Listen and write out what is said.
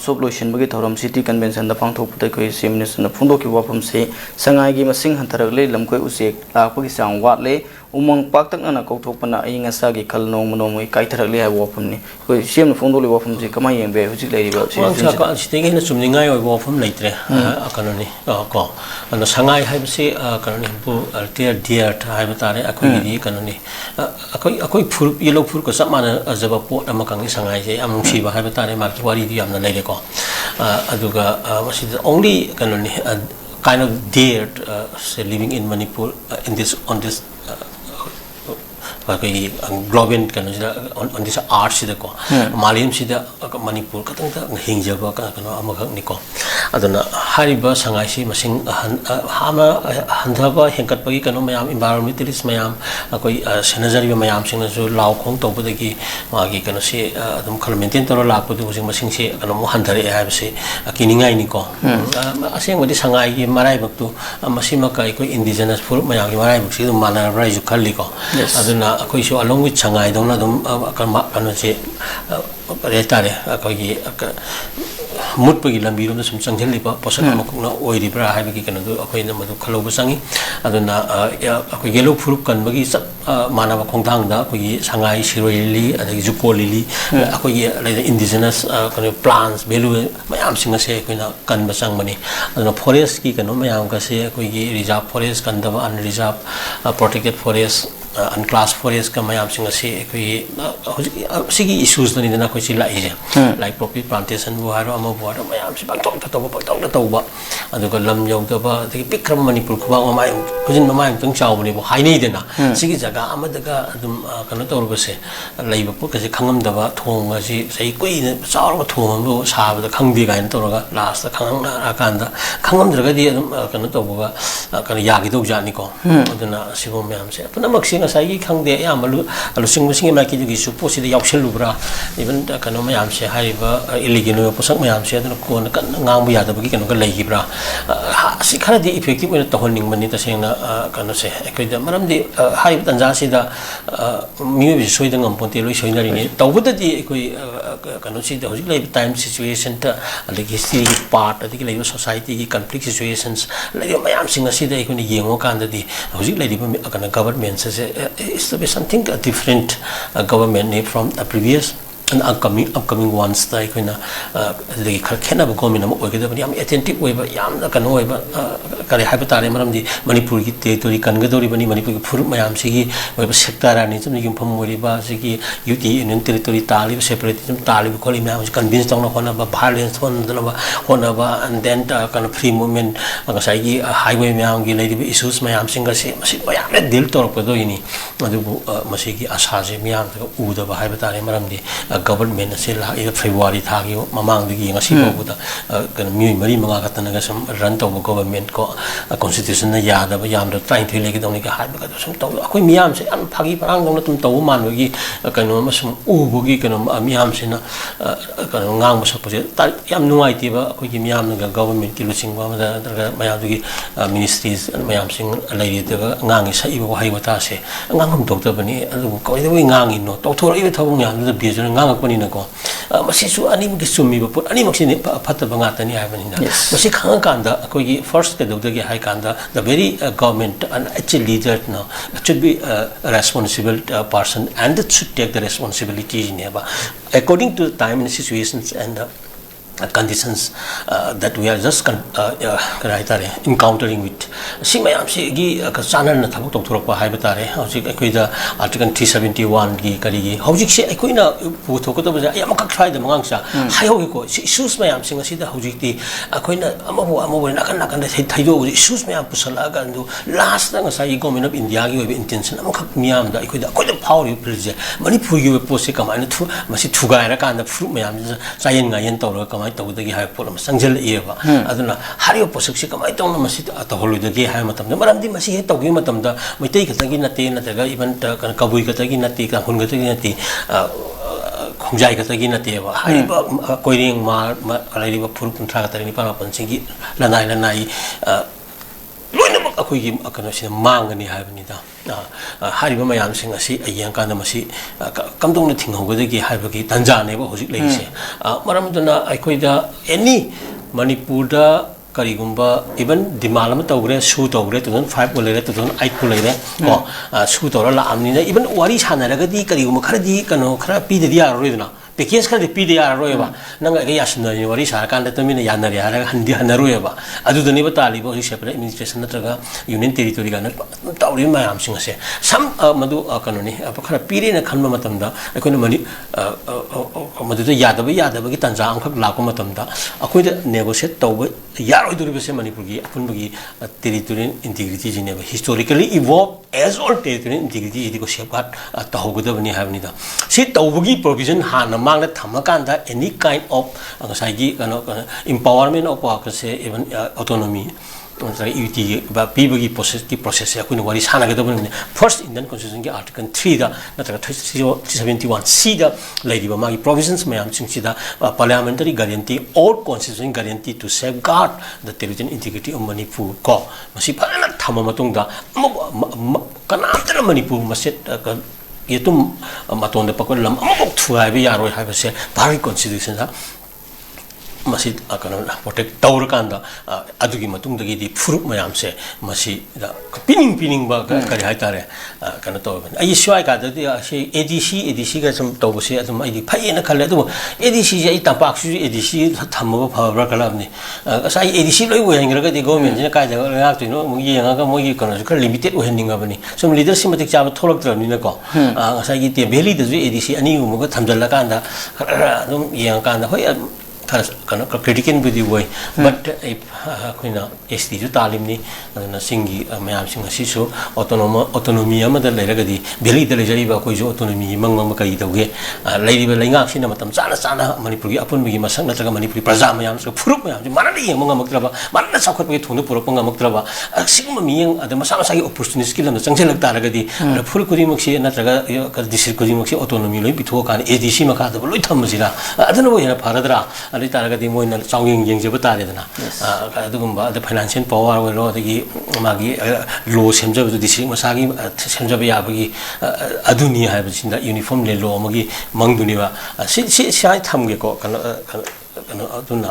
workshop lotion bagi thoram city convention da pangthok putai koi seminar phundo ki wafam se sangai gi masing hantarak le lamkoi usek lakpagi sang wat le umang paktak na kauthok pana ainga sa gi khal nong monomoi kaitharak le ha wafam ni koi sem phundo le wafam se kamai yeng be hujik le riba se ka sitege na sumni ngai oi wafam leitre akanoni ko ana sangai haibse kanoni bu alter dear haiba tare akoi gi kanoni akoi phur yellow phur ko samana ajaba pot amakang ni sangai se am si ba haiba tare ma ki wari di amna leire ko aduga only kanoni kind of dared living in Manipur in this on this global on this art sida ko malim sida Manipur katang ta hingjaba ka kano amagak niko aduna hariba sangai si masing hama handaba hengkat pagi kano mayam environmentalist mayam akoi senajari mayam sing so law khong tong budagi magi kano si adum khal maintain toro la pudu sing masing si kano mo handare ha se kiningai niko aseng wadi sangai gi marai baktu masima kai ko indigenous full mayam gi marai bak si dum mana rai ju khalli ko aduna akoi so along with sangai dong na dum kano se retare akoi mut pagi lambi rom sum changjel liba posak amakna oiribra haibagi kanadu akoi na madu khaloba sangi aduna akoi yellow fruit kan bagi manaba khongthang da akoi sangai siroili adagi jukolili akoi indigenous kind plants value mayam singa se akoi na kan basang mani aduna forest ki kanu mayam ka se akoi reserve forest kan da unreserved protected forest unclassed forest ka mayam singa se akoi sigi issues ni na koi si lai je like property plantation bu haro ama bu haro mayam si bang tok ta ba aduga lam yau da ba the bikram Manipur ku ba mai hujin mai tang chau ni bu hai nei de na sigi jaga ama daga adum kana tor ba se lai ba pu ka se khangam da ba thong ga si sei koi ne chau ba thong bu sa ba da khang di ga ni tor ga last da khang na kan da khangam dra ga di adum kana to ba kana ya gi do ja ni ko aduna sigo mayam se apna mak singa sai gi khang de ya malu alu sing sing ma ki gi su po si de yaw sel lu bra even kana mayam se hai ba iligino posak mayam se aduna ko na kan ngang bu ya da gi kana ga lai gi bra si khara di effective oi to honing mani ta seng na kana se ekoi da maram di hai tanja si da mi bi soi da ngam ponte loi soi na ri ni to bu da di ekoi kana si da hojik lai time situation ta alagi si part adigi lai society gi conflict situations lai mayam singa si da ekoi ni yengo kan da di hojik lai di kana government se is to be something different government from the previous and upcoming ones ta ekoi na the khena ba gomin am oi ga yam attentive oi ba yam na kan oi ba kare hai ba tare maram di Manipur gi territory kan ga dori bani Manipur gi fur mayam si gi oi ba sector ani chum gi phom oi ba si gi UT union territory tali separatism tali ko li mayam convince tong na hona ba violence hon da ba hona ba and then kan free movement ga sai gi highway mayam gi lai di issues mayam singa se masi ba yam deal tor ko do ini adu masi gi asa je mayam ga u da ba hai ba tare maram di government se la February thagi mamang digi ngasi bo da kan mi mari manga ka tanaga sam run to government ko constitution na ya da yam da trying to legi dong ni ka ha ba ka sam to akoi miyam se am phagi parang dong na tum to man gi kan no masum u bo gi kan miyam se na kan ngang ba sa po ta yam nuai ti ba akoi gi miyam na government ki luching ba ma da mayam gi ministries mayam sing lai da ngang sa i bo hai ba ta se ngang hum tok ta bani adu ko i ngang no to thor i thobung ya da bi ngang ni na ko masi su ani gi sumi ba pot ani mak sin phat ba nga ta ni hai bani na masi khang kan da ko gi first ke dog gi hai kan da the very government and actual leader no should be a responsible person and it should take the responsibility in ba according to the time and situations and conditions that we are just encountering with si mayam si gi ka chanan na thabuk tok thorok pa hai batare hojik ekoi da article 371 gi kari gi hojik se ekoi na pu thok to ba ya makak try da mangang sa hai ho ko issues mayam sing si da hojik ti ekoi na amabu na kan da thaido issues mayam pusala ga ndu last da sai government of India gi intention amakak miyam da ekoi da power you please Manipur gi po se kamai na thu masi thugai ra kan da fruit mayam sayen nga yen tawra kamai tawdagi hai polam sangjal eba aduna hario posuk si kamai tawna masi ataholuidagi hai matam da maramdi masi he tawgi matam da mitai katagi nate nataga even kan kabui katagi nate kan hun katagi nate khongjai katagi nate ba hai ba koiring ma alai ba furu kuntra katari ni pa pansingi lanai loina ꯑꯩꯈꯣꯏꯒꯤ ꯀꯩꯅꯣꯁꯤꯗ ꯃꯥꯡꯒꯅꯤ ꯍꯥꯏꯕꯅꯤꯗ ꯍꯥꯏꯔꯤꯕ ꯃꯌꯥꯝꯁꯤꯡ ꯑꯁꯤ ꯌꯦꯡꯀꯥꯟꯗ ꯃꯁꯤ ꯀꯝꯗꯧꯅ ꯊꯤꯡꯍꯧꯒꯗꯒꯦ ꯍꯥꯏꯕꯒꯤ ꯇꯥꯟꯖꯥꯅꯦꯕ ꯍꯧꯖꯤꯛ ꯂꯩꯔꯤꯁꯦ ꯃꯔꯝ ꯑꯗꯨꯅ ꯑꯩꯈꯣꯏꯗ ꯑꯦꯅꯤ ꯃꯅꯤꯄꯨꯔꯗ ꯀꯔꯤꯒꯨꯝꯕ ꯏꯚꯟ ꯗꯤꯃꯥꯟ ꯑꯃ ꯇꯧꯈ꯭ꯔꯦ ꯁꯨ ꯇꯧꯈ꯭रे 2005 ꯄꯨ ꯂꯩꯔꯦ 2008 ꯄꯨ ꯂꯩꯔꯦ ꯀꯣ ꯁꯨ ꯇꯧꯔ ꯂꯥꯛꯑꯕꯅꯤꯅ ꯏꯚꯟ ꯋꯥꯔꯤ ꯁꯥꯟꯅꯔꯒꯗꯤ ꯀꯔꯤꯒꯨꯝꯕ ꯈꯔꯗꯤ ꯀꯩꯅꯣ ꯈꯔ ꯄꯤꯗꯗꯤ ꯌꯥꯔꯔꯣꯏꯗꯅ पैकेज खरदे पीदे यारोयबा नंग अगे यासनरी वरी सरकार तमिना यानरे हारा हंदी हनरोयबा अदुदनिबा तालिबो हि सेपरेट एडमिनिस्ट्रेशन नत्रगा यूनियन टेरिटोरी गाना ताउरी मयाम सिंगसे सम मदु कनोनी खरा पीरेना खनबा मतमदा अखोना मनि मदुदा यादबगी तंजा अंखक लाको मतमदा अखोइदा नेगोशिएट तौबा यारोइदुरिबसे मणिपुरगी अपुनबगी टेरिटोरियल इंटीग्रिटी जिनेबा historically evolved as all territorial integrity इदिको सेफगार्ड तहौगदबनी हाबनिदा सि तौबगी प्रोविजन हाना मांगना थमकांदा एनी काइंड ऑफ ngसाइगी कनो empowerment of से even autonomy UT पीबगी प्रोसेस से अखोइना वारी सानागदबनी फर्स्ट इंडियन कॉन्स्टिट्यूशन के आर्टिकल 3 दा नत्रगा 371 सी दा लेदिबा मागी प्रोविजन्स मयाम सिंगसिदा पार्लियामेंटरी गारंटी और constitution guarantee to safeguard the territorial integrity of Manipur को मसी फरना थम मतुंगदा कनामतरा मणिपुर मसेट ये तुम मतों पकड़ लम अमुक थुआबे यारोय हाबसे भारत कॉन्स्टिट्यूशन दा मसी कनो प्रोटेक्ट तौरकांदा अदुगी मतुंगदगी फुरुप मयाम से मसी पिनिंग बा करि हाइतारे कनो तौबन आई स्वाय काददी से एडीसी का सम तौबसे अदुम आई फैयेना खले अदु एडीसी जे आई तंपाकसु एडीसी थमबा फबरा कलाबनी असाई एडीसी लोइ वहेंगरगदी गवर्नमेंट ने काय जगह लाक्तिनो मु येंगा मोगी कनो खर लिमिटेड वहेंनिंगबनी सम लीडरशिप मतिक चाबा थोलक्त्रनिना को असाई ते भेली दजु एडीसी अनि उमुगा थमजल्ला कांदा अदुम येंगा कांदा होय critical with the way, but if SD to Talimni and a singy Mayam Sing Siso, autonomy, Amada Leragadi, Billy the Lejariba, autonomy, Mangamakai, the way, Lady Belinga, Cinematam, Sana, Manipuri, upon me, Masanga Manipuri, Prazam, so Purupam, Manadi, Mangamakrava, Manasaka to Purapangamaktrava, a Sigma, the Masamasai opportunity skill and the Sanction of Taragadi, the Purukudimoxi, Nataga, Discodimoxi, autonomy, Bitoka, ADC Makata, Lutamazira, I don't know in a paradra. अरे तारगा दी Moin चांगिंग Young जेब तारे दना अदुगुम्बा the financial power वेरो दगी मागी लो सेमजब दु दिसि मसागी सेमजब याबगी अदुनि हाइबसिंदा uniform ले लो मगी मंगदुनिबा सि सि साइ थमगे को कनो अदुना